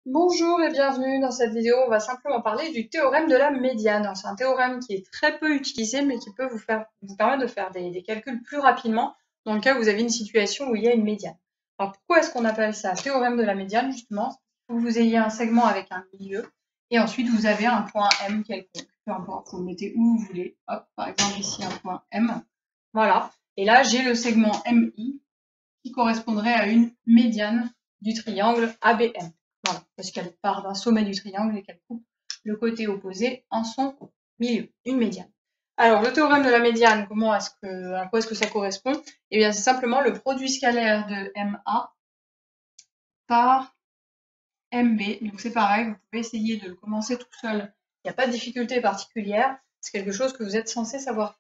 Bonjour et bienvenue. Dans cette vidéo, on va simplement parler du théorème de la médiane. C'est un théorème qui est très peu utilisé, mais qui peut vous permettre de faire des calculs plus rapidement dans le cas où vous avez une situation où il y a une médiane. Alors pourquoi est-ce qu'on appelle ça théorème de la médiane? Justement, pour que vous ayez un segment avec un milieu, et ensuite vous avez un point M quelconque. Peu importe, vous le mettez où vous voulez. Hop, par exemple ici un point M. Voilà. Et là, j'ai le segment MI qui correspondrait à une médiane du triangle ABM. Voilà, parce qu'elle part d'un sommet du triangle et qu'elle coupe le côté opposé en son milieu, une médiane. Alors, le théorème de la médiane, à quoi est-ce que ça correspond? Eh bien, c'est simplement le produit scalaire de MA par MB. Donc, c'est pareil, vous pouvez essayer de le commencer tout seul. Il n'y a pas de difficulté particulière. C'est quelque chose que vous êtes censé savoir faire.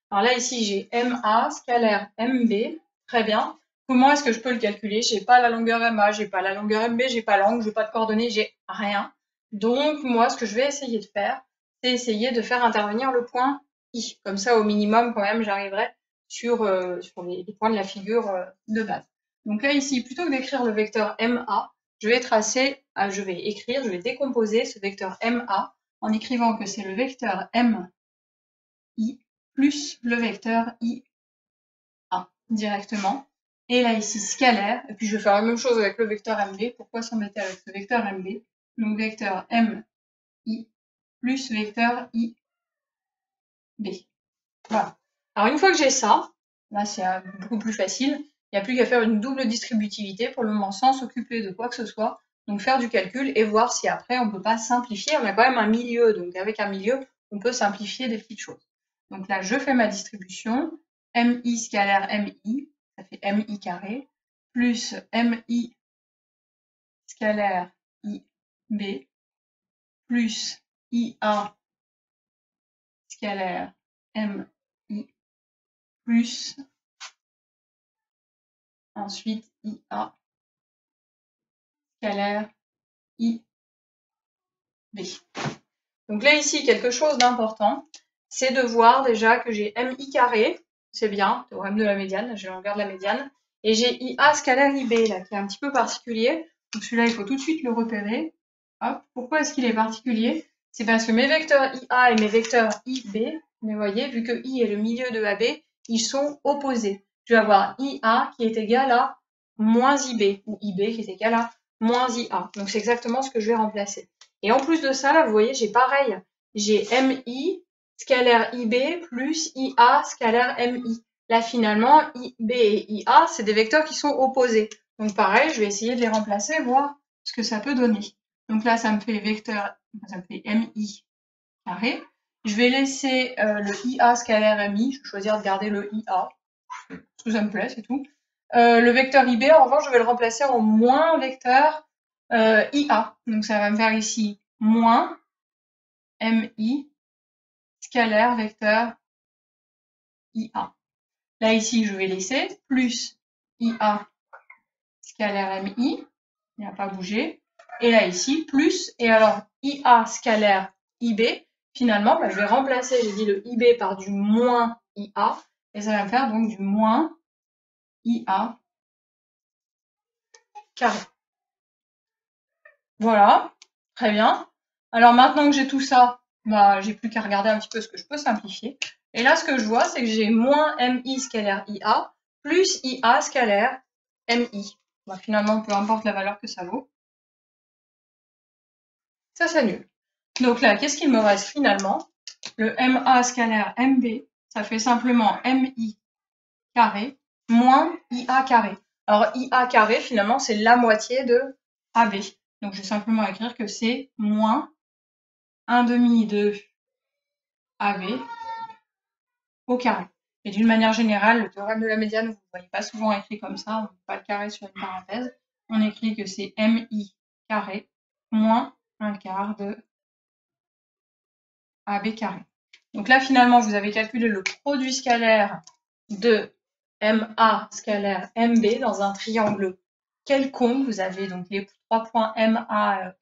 Alors là, ici, j'ai MA scalaire MB. Très bien. Comment est-ce que je peux le calculer? J'ai pas la longueur MA, j'ai pas la longueur MB, j'ai pas l'angle, j'ai pas de coordonnées, j'ai rien. Donc, moi, ce que je vais essayer de faire, c'est essayer de faire intervenir le point I. Comme ça, au minimum, quand même, j'arriverai sur les points de la figure de base. Donc là, ici, plutôt que d'écrire le vecteur MA, je vais décomposer ce vecteur MA en écrivant que c'est le vecteur MI plus le vecteur IA directement. Et là, ici, scalaire. Et puis, je vais faire la même chose avec le vecteur MB. Pourquoi s'embêter avec ce vecteur MB? Donc, vecteur MI plus vecteur IB. Voilà. Alors, une fois que j'ai ça, là, c'est beaucoup plus facile. Il n'y a plus qu'à faire une double distributivité pour le moment sans s'occuper de quoi que ce soit. Donc, faire du calcul et voir si après, on ne peut pas simplifier. On a quand même un milieu. Donc, avec un milieu, on peut simplifier des petites choses. Donc là, je fais ma distribution. MI scalaire MI, ça fait MI carré, plus MI scalaire IB, plus IA scalaire MI, plus ensuite IA scalaire IB. Donc là, ici, quelque chose d'important, c'est de voir déjà que j'ai MI carré, c'est bien, théorème de la médiane, j'ai la longueur de la médiane, et j'ai IA scalaire IB, là, qui est un petit peu particulier. Donc celui-là, il faut tout de suite le repérer. Hop. Pourquoi est-ce qu'il est particulier? C'est parce que mes vecteurs IA et mes vecteurs IB, mais vous voyez, vu que I est le milieu de AB, ils sont opposés. Je vais avoir IA qui est égal à moins IB, ou IB qui est égal à moins IA. Donc c'est exactement ce que je vais remplacer. Et en plus de ça, là, vous voyez, j'ai pareil. J'ai MI scalaire IB plus IA scalaire MI. Là, finalement, IB et IA, c'est des vecteurs qui sont opposés. Donc pareil, je vais essayer de les remplacer, voir ce que ça peut donner. Donc là, ça me fait MI carré. Je vais laisser le IA scalaire MI. Je vais choisir de garder le IA. Parce que ça me plaît, c'est tout. Le vecteur IB, en revanche, je vais le remplacer en moins vecteur IA. Donc ça va me faire ici moins MI scalaire vecteur IA. Là, ici, je vais laisser plus IA scalaire MI. Il n'a pas bougé. Et là, ici, plus. Et alors, IA scalaire IB, finalement, je vais remplacer, j'ai dit le IB par du moins IA. Et ça va me faire donc du moins IA carré. Voilà, très bien. Alors maintenant que j'ai tout ça, j'ai plus qu'à regarder un petit peu ce que je peux simplifier. Et là, ce que je vois, c'est que j'ai moins MI scalaire IA plus IA scalaire MI. Finalement, peu importe la valeur que ça vaut. Ça s'annule. Donc là, qu'est-ce qu'il me reste finalement? Le MA scalaire MB, ça fait simplement MI carré moins IA carré. Alors IA carré, finalement, c'est la moitié de AB. Donc je vais simplement écrire que c'est moins 1 demi de AB au carré. Et d'une manière générale, le théorème de la médiane, vous ne le voyez pas souvent écrit comme ça, on ne met pas le carré sur une parenthèse. On écrit que c'est MI carré moins un quart de AB carré. Donc là, finalement, vous avez calculé le produit scalaire de MA scalaire MB dans un triangle quelconque. Vous avez donc les 3 points MA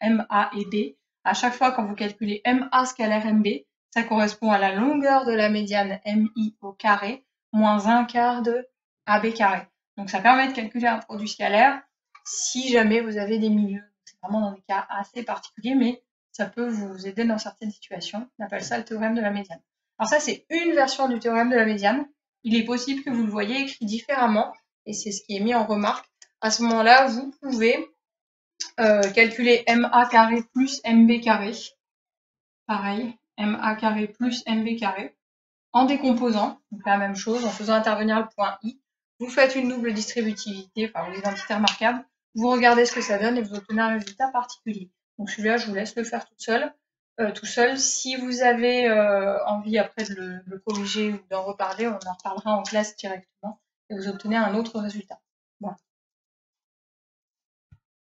et B. À chaque fois, quand vous calculez MA scalaire MB, ça correspond à la longueur de la médiane MI au carré moins un quart de AB carré. Donc ça permet de calculer un produit scalaire si jamais vous avez des milieux. vraiment dans des cas assez particuliers, mais ça peut vous aider dans certaines situations. On appelle ça le théorème de la médiane. Alors ça, c'est une version du théorème de la médiane. Il est possible que vous le voyez écrit différemment, et c'est ce qui est mis en remarque. À ce moment-là, vous pouvez calculer MA carré plus MB carré. Pareil, MA carré plus MB carré. En décomposant, donc la même chose, en faisant intervenir le point I. Vous faites une double distributivité, enfin l'identité remarquable. Vous regardez ce que ça donne et vous obtenez un résultat particulier. Donc celui-là, je vous laisse le faire tout seul. Si vous avez envie après de le corriger ou d'en reparler, on en reparlera en classe directement et vous obtenez un autre résultat. Voilà.